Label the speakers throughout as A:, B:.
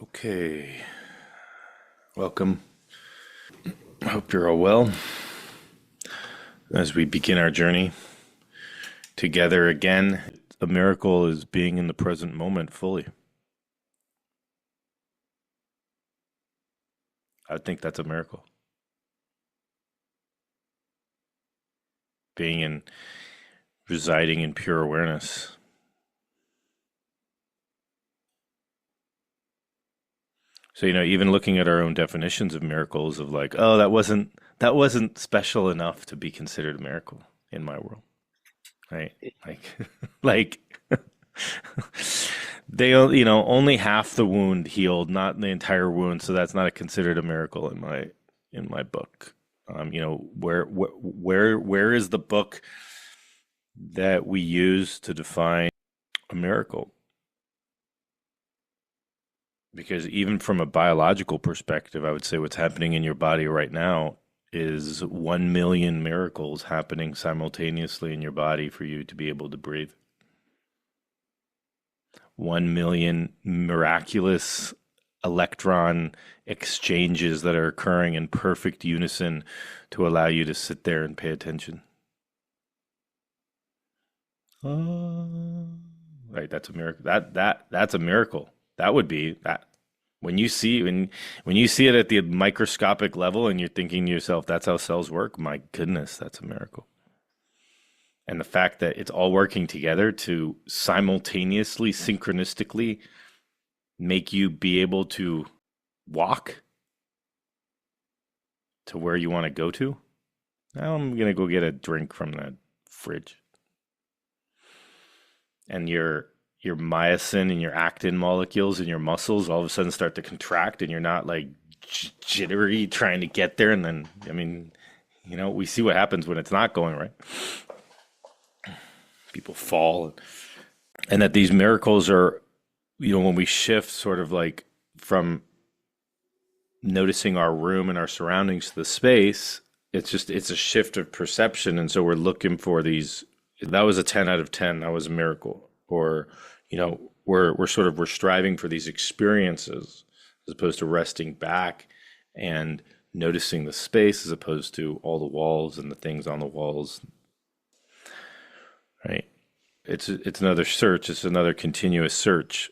A: Okay, welcome. I hope you're all well as we begin our journey together again. A miracle is being in the present moment fully. I think that's a miracle. Being in, residing in pure awareness. So, even looking at our own definitions of miracles of like, oh, that wasn't special enough to be considered a miracle in my world, right? Like, like only half the wound healed, not the entire wound, so that's not considered a miracle in my book. Where is the book that we use to define a miracle? Because even from a biological perspective, I would say what's happening in your body right now is 1 million miracles happening simultaneously in your body for you to be able to breathe. 1 million miraculous electron exchanges that are occurring in perfect unison to allow you to sit there and pay attention. Right, that's a miracle. That's a miracle. That would be that when you see it at the microscopic level and you're thinking to yourself, that's how cells work. My goodness, that's a miracle. And the fact that it's all working together to simultaneously, synchronistically make you be able to walk to where you want to go to. Now I'm gonna go get a drink from the fridge. And your myosin and your actin molecules in your muscles all of a sudden start to contract, and you're not like jittery trying to get there. And then, we see what happens when it's not going right. People fall, and that these miracles are, when we shift sort of like from noticing our room and our surroundings to the space, it's a shift of perception. And so we're looking for these. That was a 10 out of 10. That was a miracle. Or, we're striving for these experiences as opposed to resting back and noticing the space as opposed to all the walls and the things on the walls. Right? It's another search. It's another continuous search.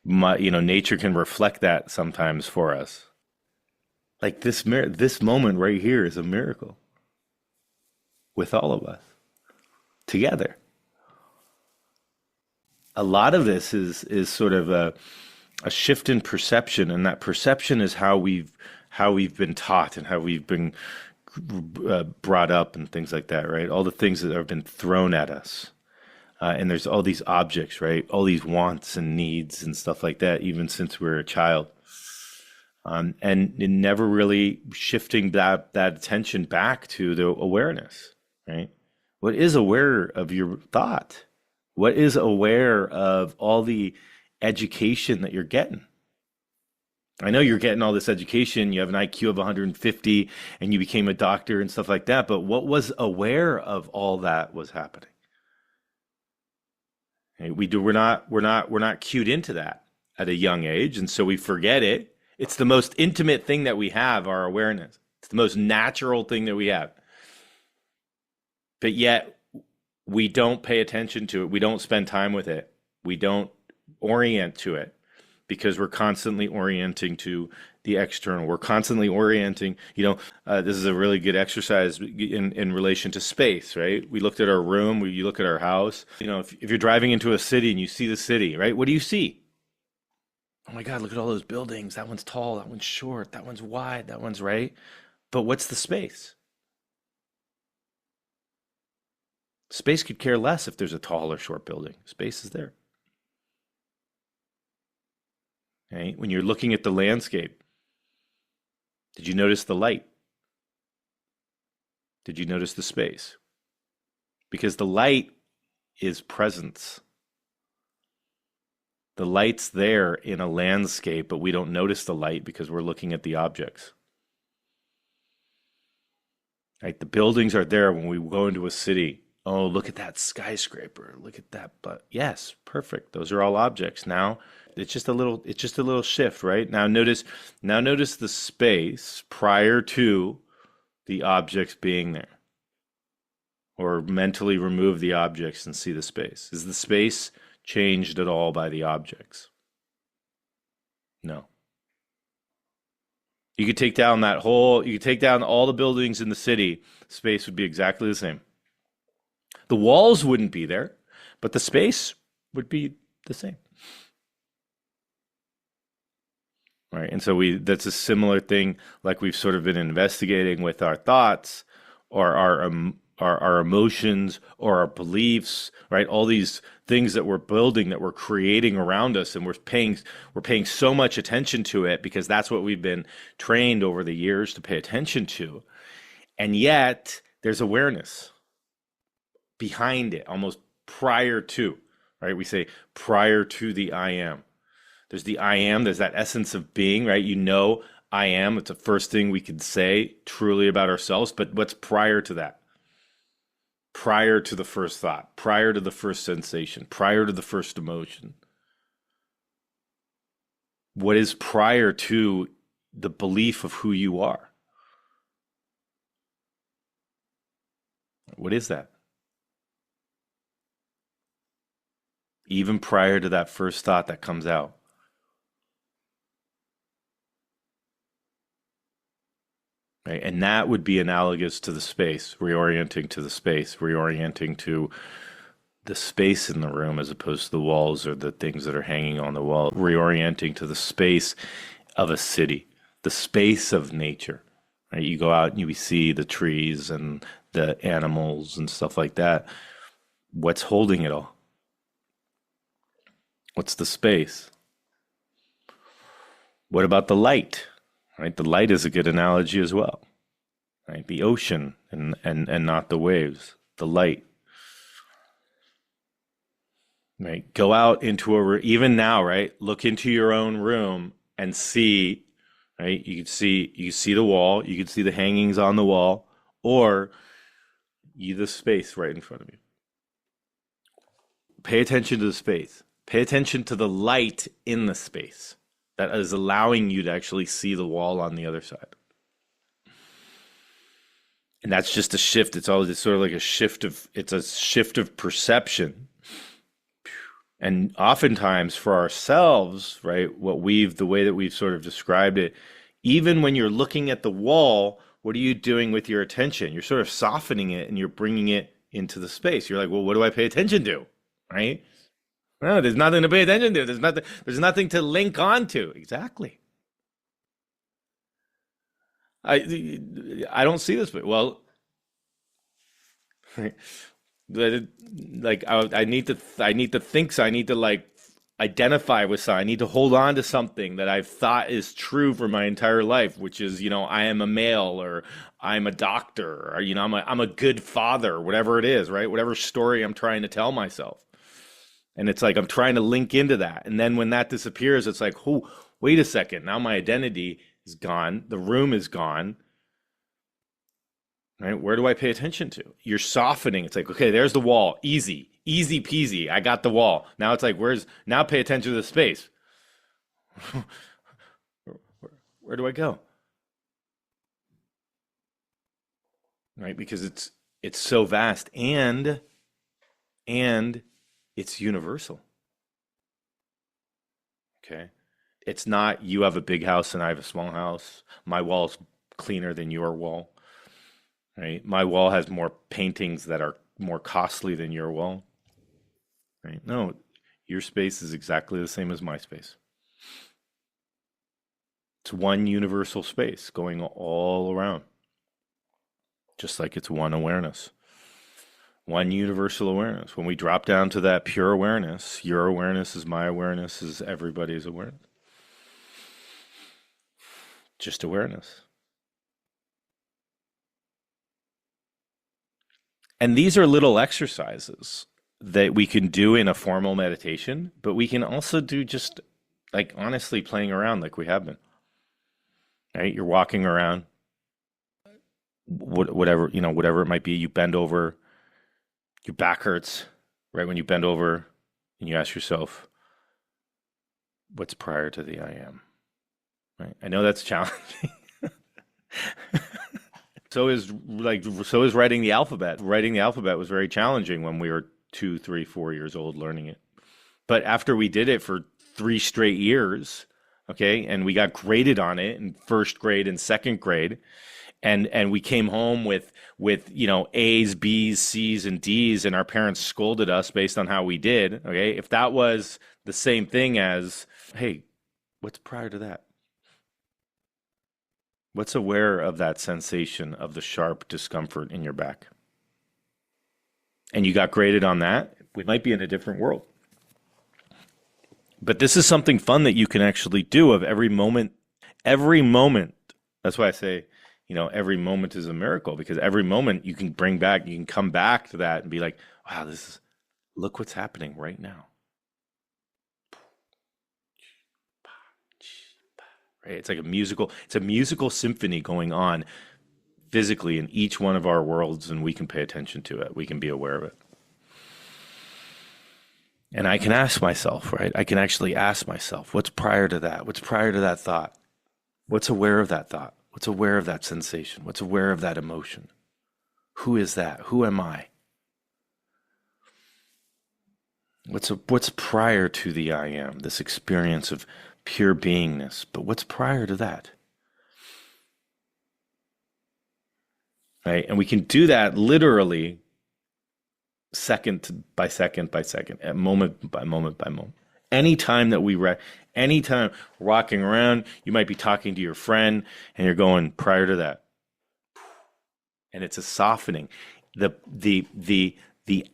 A: Nature can reflect that sometimes for us. Like this moment right here is a miracle with all of us together. A lot of this is sort of a shift in perception, and that perception is how we've been taught and how we've been brought up and things like that, right? All the things that have been thrown at us, and there's all these objects, right? All these wants and needs and stuff like that, even since we were a child, and never really shifting that attention back to the awareness, right? What is aware of your thought? What is aware of all the education that you're getting? I know you're getting all this education. You have an IQ of 150 and you became a doctor and stuff like that. But what was aware of all that was happening? And we're not cued into that at a young age. And so we forget it. It's the most intimate thing that we have, our awareness. It's the most natural thing that we have. But yet we don't pay attention to it. We don't spend time with it. We don't orient to it because we're constantly orienting to the external. We're constantly orienting, this is a really good exercise in relation to space, right? We looked at our room, you look at our house. If you're driving into a city and you see the city, right? What do you see? Oh my God, look at all those buildings. That one's tall, that one's short, that one's wide, that one's right. But what's the space? Space could care less if there's a tall or short building. Space is there. Okay? When you're looking at the landscape, did you notice the light? Did you notice the space? Because the light is presence. The light's there in a landscape, but we don't notice the light because we're looking at the objects. Right? The buildings are there when we go into a city. Oh, look at that skyscraper. Look at that. But yes, perfect. Those are all objects. Now it's just a little shift, right? Now notice the space prior to the objects being there. Or mentally remove the objects and see the space. Is the space changed at all by the objects? No. You could take down all the buildings in the city, space would be exactly the same. The walls wouldn't be there, but the space would be the same. Right. And so that's a similar thing like we've sort of been investigating with our thoughts or our emotions or our beliefs, right? All these things that we're building, that we're creating around us, and we're paying so much attention to it because that's what we've been trained over the years to pay attention to. And yet there's awareness behind it, almost prior to, right? We say prior to the I am. There's the I am, there's that essence of being, right? I am. It's the first thing we could say truly about ourselves, but what's prior to that? Prior to the first thought, prior to the first sensation, prior to the first emotion. What is prior to the belief of who you are? What is that? Even prior to that first thought that comes out. Right? And that would be analogous to the space, reorienting to the space, reorienting to the space in the room as opposed to the walls or the things that are hanging on the wall, reorienting to the space of a city, the space of nature. Right? You go out and you see the trees and the animals and stuff like that. What's holding it all? What's the space? What about the light? Right? The light is a good analogy as well. Right? The ocean and not the waves. The light. Right? Go out into even now, right? Look into your own room and see, right? You can see the wall, you can see the hangings on the wall, or the space right in front of you. Pay attention to the space. Pay attention to the light in the space that is allowing you to actually see the wall on the other side. And that's just a shift. It's sort of like it's a shift of perception. And oftentimes for ourselves, right, the way that we've sort of described it, even when you're looking at the wall, what are you doing with your attention? You're sort of softening it and you're bringing it into the space. You're like, well, what do I pay attention to? Right? No, there's nothing to pay attention to. There's nothing to link onto. Exactly. I don't see this, but well, like I need to think so. I need to like identify with something. I need to hold on to something that I've thought is true for my entire life, which is, I am a male or I'm a doctor or, I'm a good father, whatever it is, right? Whatever story I'm trying to tell myself. And it's like I'm trying to link into that. And then when that disappears, it's like, oh, wait a second. Now my identity is gone. The room is gone. Right? Where do I pay attention to? You're softening. It's like, okay, there's the wall. Easy. Easy peasy. I got the wall. Now it's like, now pay attention to the space. Where do I go? Right? Because it's so vast and it's universal. Okay. It's not you have a big house and I have a small house. My wall's cleaner than your wall. Right? My wall has more paintings that are more costly than your wall. Right? No, your space is exactly the same as my space. It's one universal space going all around. Just like it's one awareness. One universal awareness. When we drop down to that pure awareness, your awareness is my awareness, is everybody's awareness. Just awareness. And these are little exercises that we can do in a formal meditation, but we can also do just like honestly playing around like we have been. Right? You're walking around, whatever it might be, you bend over, Your back hurts right when you bend over and you ask yourself, what's prior to the I am? Right? I know that's challenging. So is writing the alphabet. Writing the alphabet was very challenging when we were 2, 3, 4 years old learning it. But after we did it for 3 straight years, okay, and we got graded on it in first grade and second grade, and we came home with A's, B's, C's, and D's, and our parents scolded us based on how we did. Okay, if that was the same thing as, hey, what's prior to that? What's aware of that sensation of the sharp discomfort in your back? And you got graded on that, we might be in a different world. But this is something fun that you can actually do of every moment. Every moment. That's why I say, every moment is a miracle, because every moment you can bring back, you can come back to that and be like, wow, look what's happening right now. Right? It's a musical symphony going on physically in each one of our worlds, and we can pay attention to it. We can be aware of it. And I can ask myself, right? I can actually ask myself, what's prior to that? What's prior to that thought? What's aware of that thought? What's aware of that sensation? What's aware of that emotion? Who is that? Who am I? What's prior to the I am, this experience of pure beingness? But what's prior to that? Right? And we can do that literally second by second by second, at moment by moment by moment. Anytime walking around, you might be talking to your friend and you're going prior to that. And it's a softening. The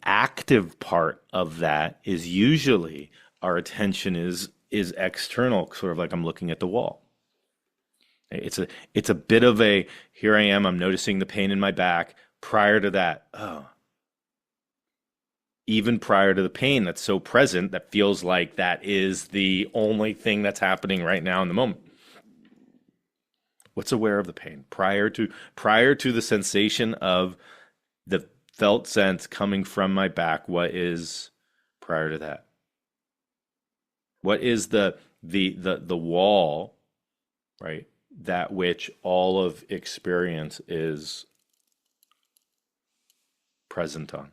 A: active part of that is usually our attention is external, sort of like I'm looking at the wall. It's a bit of a, here I am, I'm noticing the pain in my back. Prior to that, even prior to the pain that's so present, that feels like that is the only thing that's happening right now in the moment. What's aware of the pain prior to the sensation of the felt sense coming from my back? What is prior to that? What is the wall, right? That which all of experience is present on.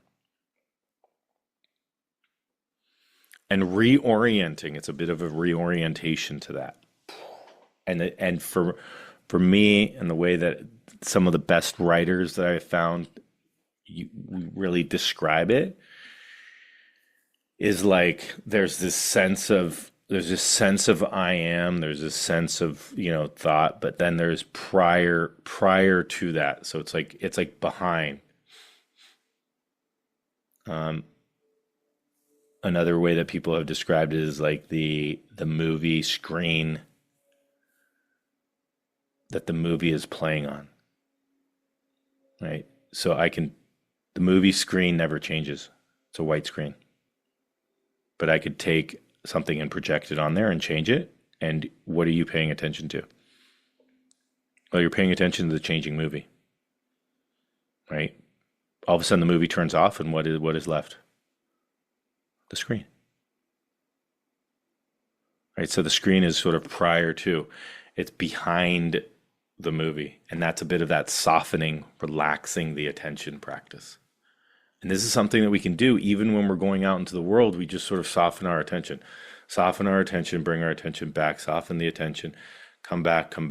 A: And reorienting, it's a bit of a reorientation to that. And for me, and the way that some of the best writers that I've found really describe it, is like there's this sense of I am, there's this sense of thought, but then there's prior to that. So it's like behind. Another way that people have described it is like the movie screen that the movie is playing on, right? So the movie screen never changes. It's a white screen. But I could take something and project it on there and change it. And what are you paying attention to? Well, you're paying attention to the changing movie, right? All of a sudden the movie turns off, and what is left? The screen. Right? So the screen is sort of prior to, it's behind the movie. And that's a bit of that softening, relaxing the attention practice. And this is something that we can do even when we're going out into the world. We just sort of soften our attention, bring our attention back, soften the attention, come back. Oh,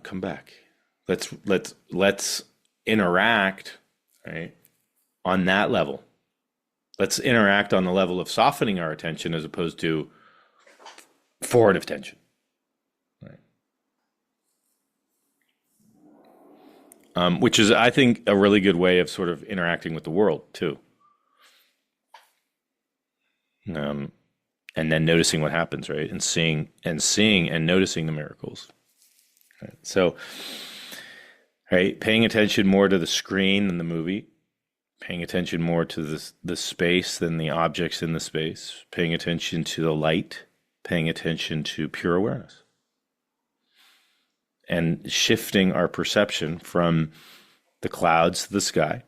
A: come back. Let's interact, right, on that level. Let's interact on the level of softening our attention as opposed to forward attention. Which is, I think, a really good way of sort of interacting with the world too. And then noticing what happens, right? And seeing and noticing the miracles. Right? So, right, paying attention more to the screen than the movie, paying attention more to the space than the objects in the space, paying attention to the light, paying attention to pure awareness. and shifting our perception from the clouds to the sky,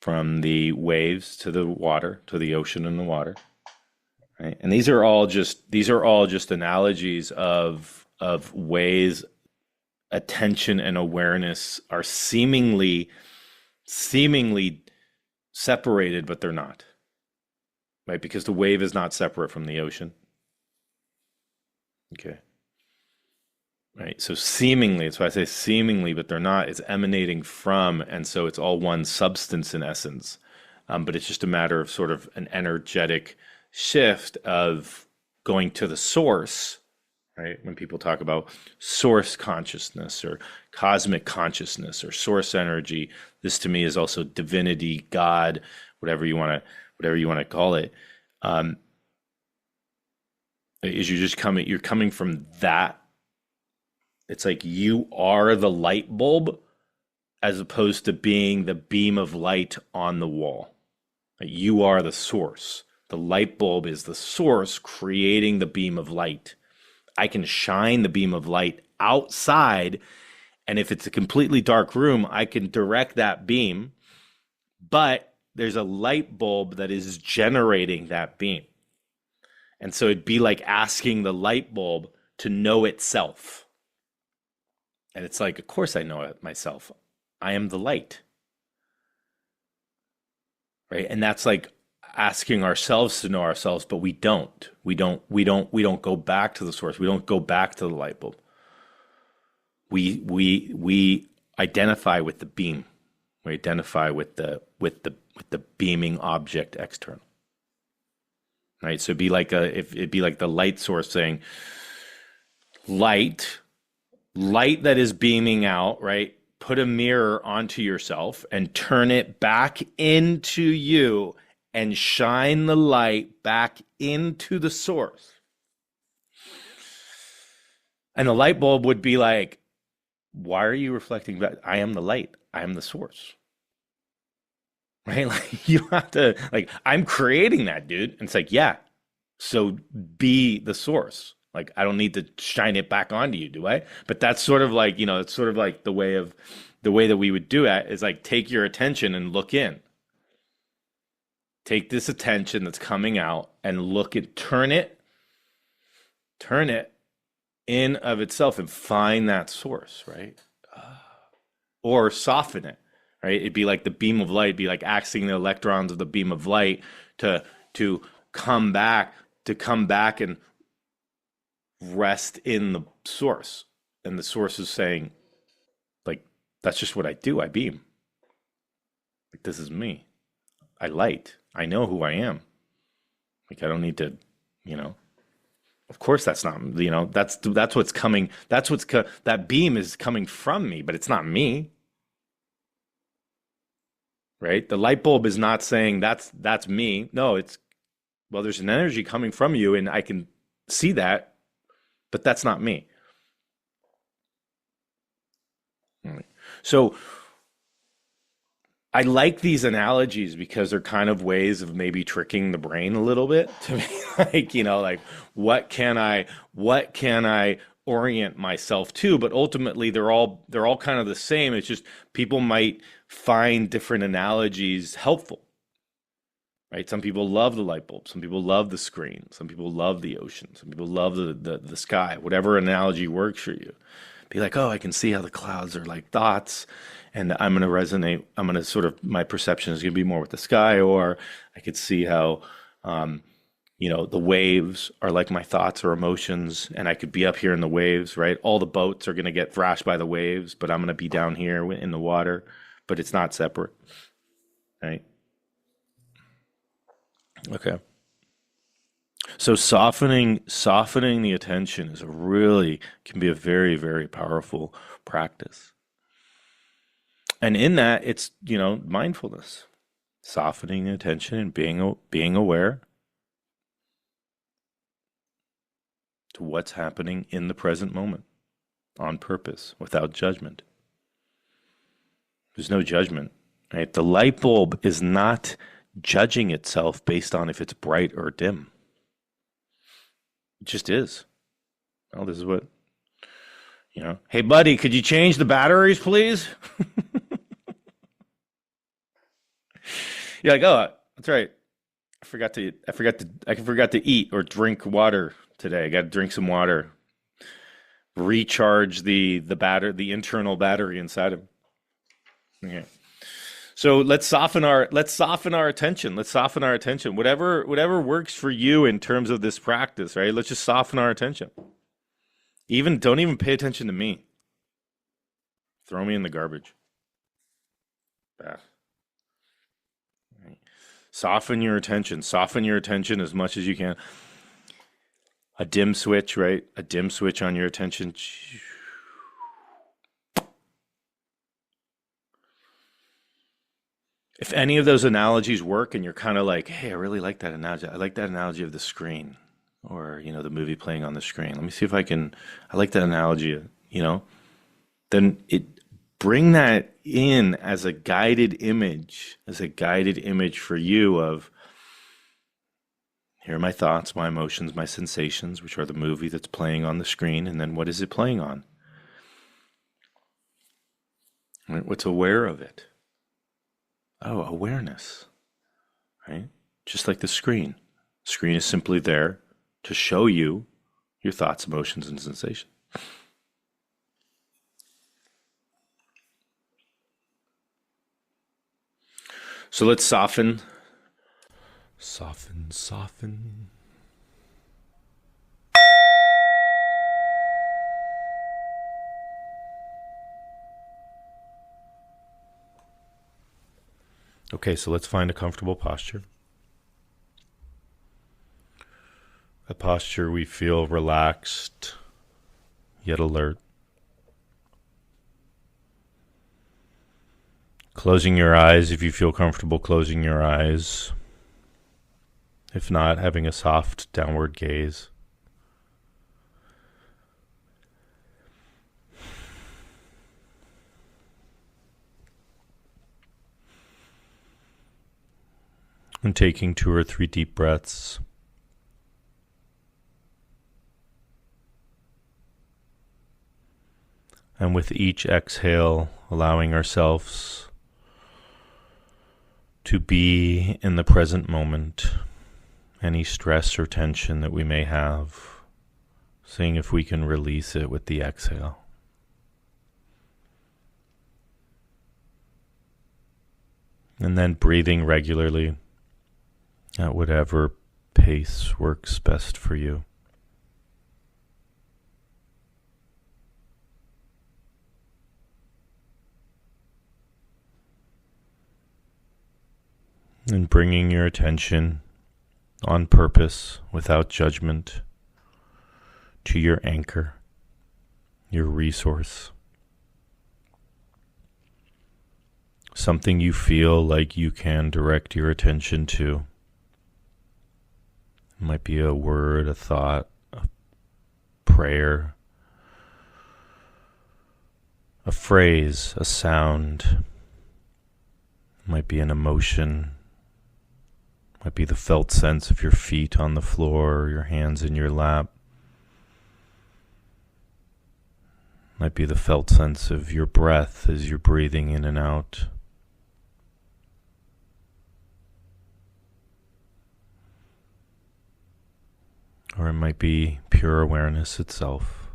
A: from the waves to the water, to the ocean and the water, right? And these are all just analogies of ways attention and awareness are seemingly separated, but they're not, right? Because the wave is not separate from the ocean. Okay. Right. So seemingly, that's why I say seemingly, but they're not. It's emanating from, and so it's all one substance in essence. But it's just a matter of sort of an energetic shift of going to the source, right? When people talk about source consciousness or cosmic consciousness or source energy, this to me is also divinity, God, whatever you want to call it. Is you're coming from that. It's like you are the light bulb as opposed to being the beam of light on the wall. Like, you are the source. The light bulb is the source creating the beam of light. I can shine the beam of light outside, and if it's a completely dark room, I can direct that beam, but there's a light bulb that is generating that beam. And so it'd be like asking the light bulb to know itself. And it's like, of course I know it myself. I am the light. Right? And that's like asking ourselves to know ourselves, but we don't. We don't go back to the source. We don't go back to the light bulb. We identify with the beam. We identify with the beaming object external. Right? So it'd be like the light source saying, light that is beaming out, right? Put a mirror onto yourself and turn it back into you and shine the light back into the source. And the light bulb would be like, why are you reflecting back? I am the light. I am the source. Right? Like, you have to, like, I'm creating that, dude. And it's like, yeah, so be the source. Like, I don't need to shine it back onto you, do I? But that's sort of like, it's sort of like the way that we would do it is like, take your attention and look in. Take this attention that's coming out and look at, turn it in of itself and find that source, right? Or soften it, right? It'd be like the beam of light, be like asking the electrons of the beam of light to come back and rest in the source. And the source is saying, like, that's just what I do. I beam. Like, this is me. I light. I know who I am. Like, I don't need to, of course that's not, that's what's coming. That beam is coming from me, but it's not me. Right? The light bulb is not saying that's me. No, there's an energy coming from you and I can see that, but that's not me. So I like these analogies because they're kind of ways of maybe tricking the brain a little bit to be like, what can I orient myself to? But ultimately they're all kind of the same. It's just people might find different analogies helpful. Right? Some people love the light bulb. Some people love the screen. Some people love the ocean. Some people love the sky. Whatever analogy works for you. Be like, oh, I can see how the clouds are like thoughts, and I'm going to resonate. I'm going to sort of, my perception is going to be more with the sky, or I could see how, the waves are like my thoughts or emotions, and I could be up here in the waves, right? All the boats are going to get thrashed by the waves, but I'm going to be down here in the water, but it's not separate, right? Okay. So softening the attention can be a very, very powerful practice. And in that, it's, mindfulness, softening the attention and being aware to what's happening in the present moment on purpose, without judgment. There's no judgment, right? The light bulb is not judging itself based on if it's bright or dim. It just is. Well, this is what, Hey buddy, could you change the batteries, please? You're like, oh, that's right. I forgot to eat or drink water today. I got to drink some water. Recharge the internal battery inside of me. Okay. So let's soften our attention. Let's soften our attention. Whatever works for you in terms of this practice, right? Let's just soften our attention. Even don't even pay attention to me. Throw me in the garbage. Bad. Right. Soften your attention. Soften your attention as much as you can. A dim switch, right? A dim switch on your attention. If any of those analogies work and you're kind of like, hey, I really like that analogy. I like that analogy of the screen or, the movie playing on the screen. Let me see if I like that analogy, then bring that in as a guided image, for you of here are my thoughts, my emotions, my sensations, which are the movie that's playing on the screen. And then what is it playing on? Right? What's aware of it? Oh, awareness, right? Just like the screen. Screen is simply there to show you your thoughts, emotions, and sensations. So let's soften. Soften, soften. Okay, so let's find a comfortable posture. A posture we feel relaxed, yet alert. Closing your eyes if you feel comfortable closing your eyes. If not, having a soft downward gaze. And taking 2 or 3 deep breaths. And with each exhale, allowing ourselves to be in the present moment. Any stress or tension that we may have, seeing if we can release it with the exhale. And then breathing regularly at whatever pace works best for you. And bringing your attention on purpose, without judgment, to your anchor, your resource. Something you feel like you can direct your attention to. It might be a word, a thought, a prayer, a phrase, a sound. It might be an emotion. Might be the felt sense of your feet on the floor, or your hands in your lap. Might be the felt sense of your breath as you're breathing in and out. Or it might be pure awareness itself.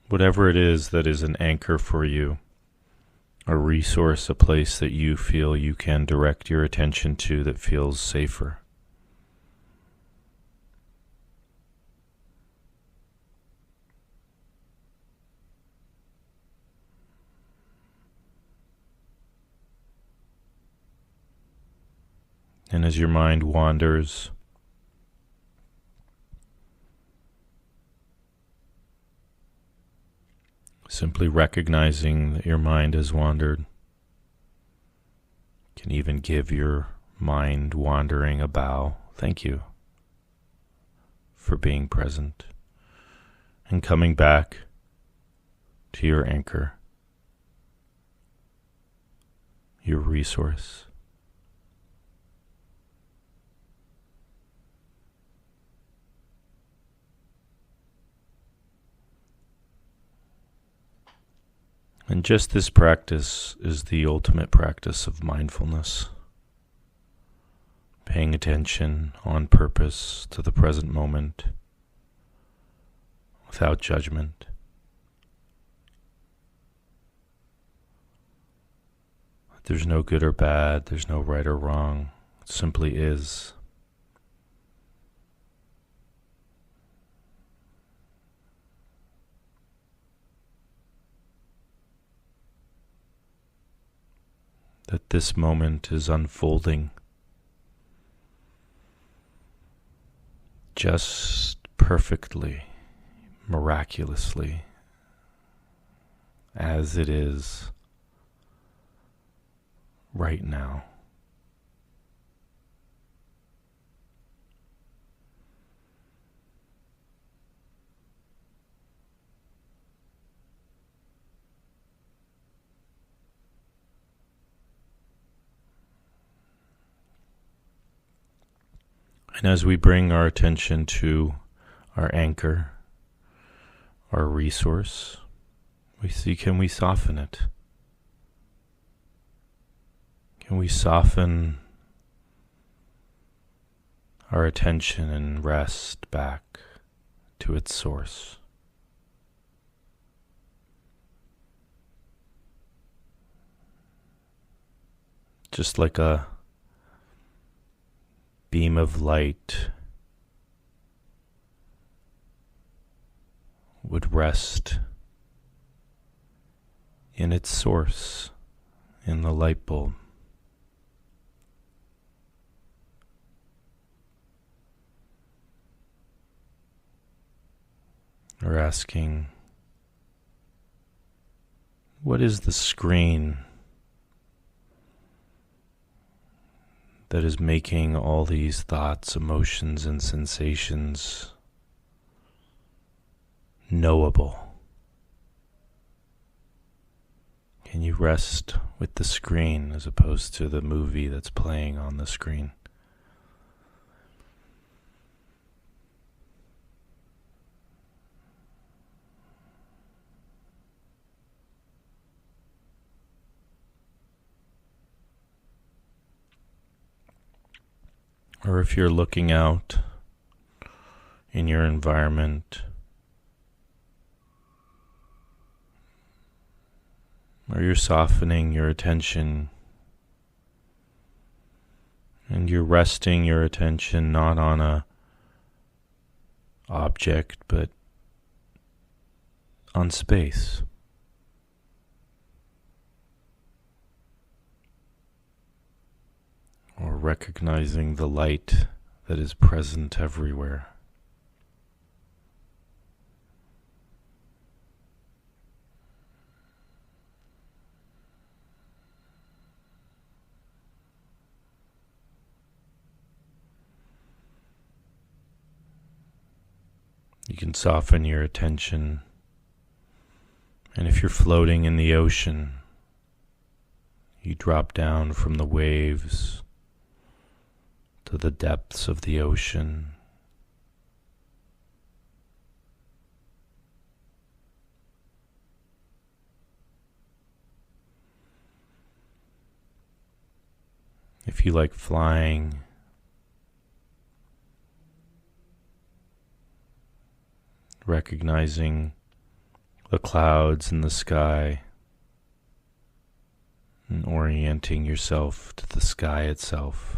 A: Whatever it is that is an anchor for you, a resource, a place that you feel you can direct your attention to that feels safer. And as your mind wanders, simply recognizing that your mind has wandered can even give your mind wandering a bow. Thank you for being present and coming back to your anchor, your resource. And just this practice is the ultimate practice of mindfulness. Paying attention on purpose to the present moment without judgment. There's no good or bad, there's no right or wrong, it simply is. That this moment is unfolding just perfectly, miraculously, as it is right now. And as we bring our attention to our anchor, our resource, we see, can we soften it? Can we soften our attention and rest back to its source? Just like a beam of light would rest in its source, in the light bulb. Or asking, what is the screen that is making all these thoughts, emotions, and sensations knowable? Can you rest with the screen as opposed to the movie that's playing on the screen? Or if you're looking out in your environment, or you're softening your attention and you're resting your attention not on a object but on space. Or recognizing the light that is present everywhere. You can soften your attention, and if you're floating in the ocean, you drop down from the waves to the depths of the ocean. If you like flying, recognizing the clouds in the sky and orienting yourself to the sky itself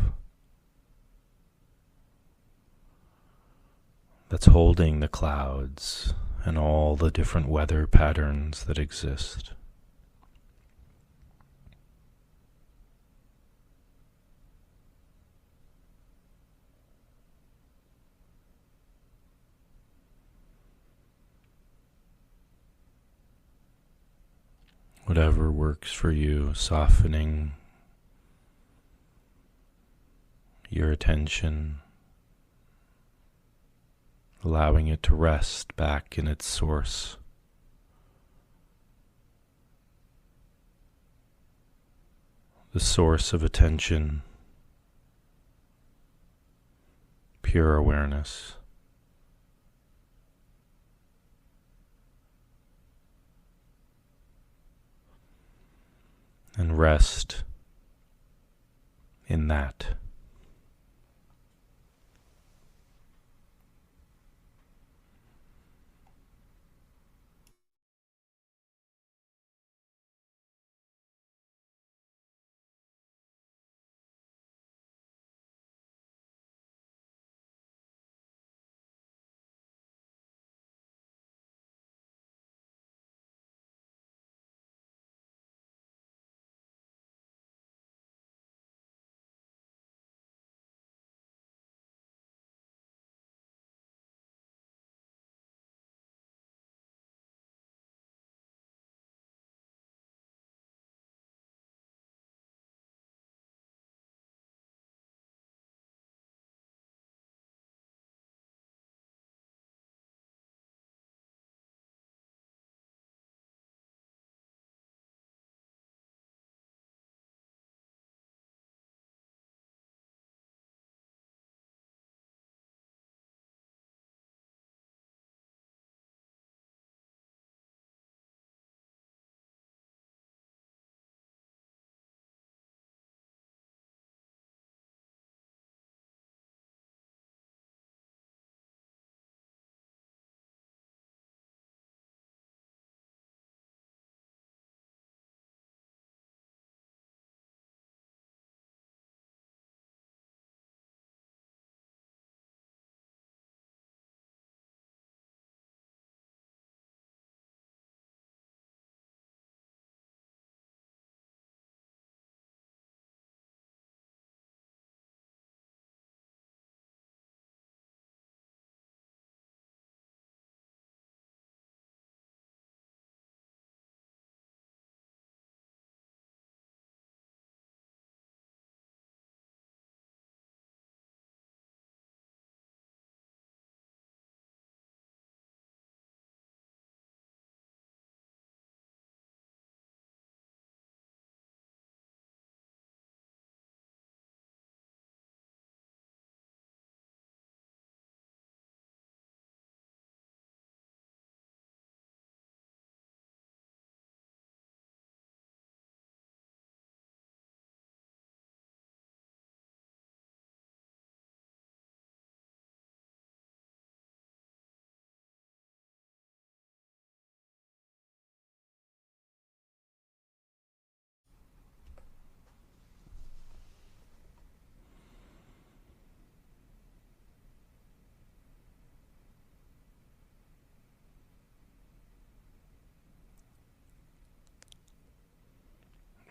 A: that's holding the clouds and all the different weather patterns that exist. Whatever works for you, softening your attention, allowing it to rest back in its source. The source of attention, pure awareness. and rest in that.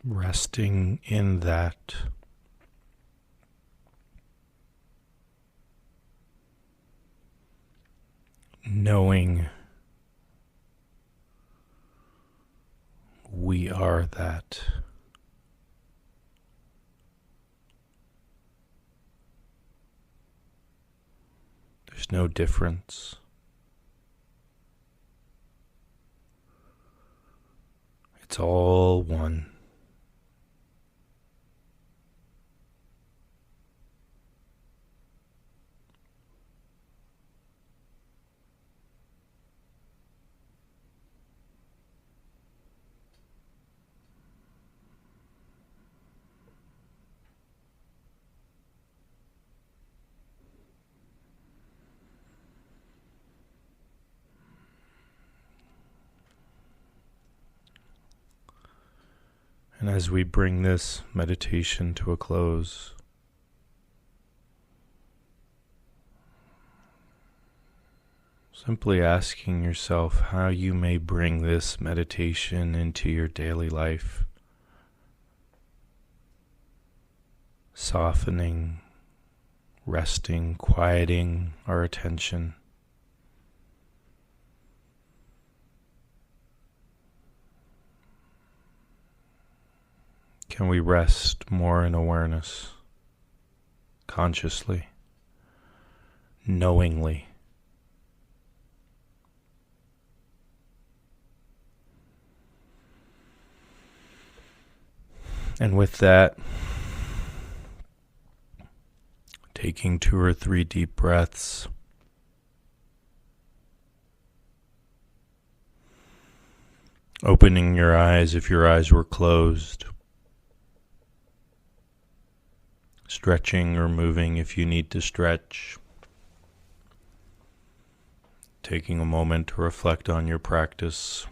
A: Resting in that, knowing we are that. There's no difference. It's all one. And as we bring this meditation to a close, simply asking yourself how you may bring this meditation into your daily life, softening, resting, quieting our attention. Can we rest more in awareness, consciously, knowingly? And with that, taking 2 or 3 deep breaths, opening your eyes if your eyes were closed, stretching or moving if you need to stretch, taking a moment to reflect on your practice.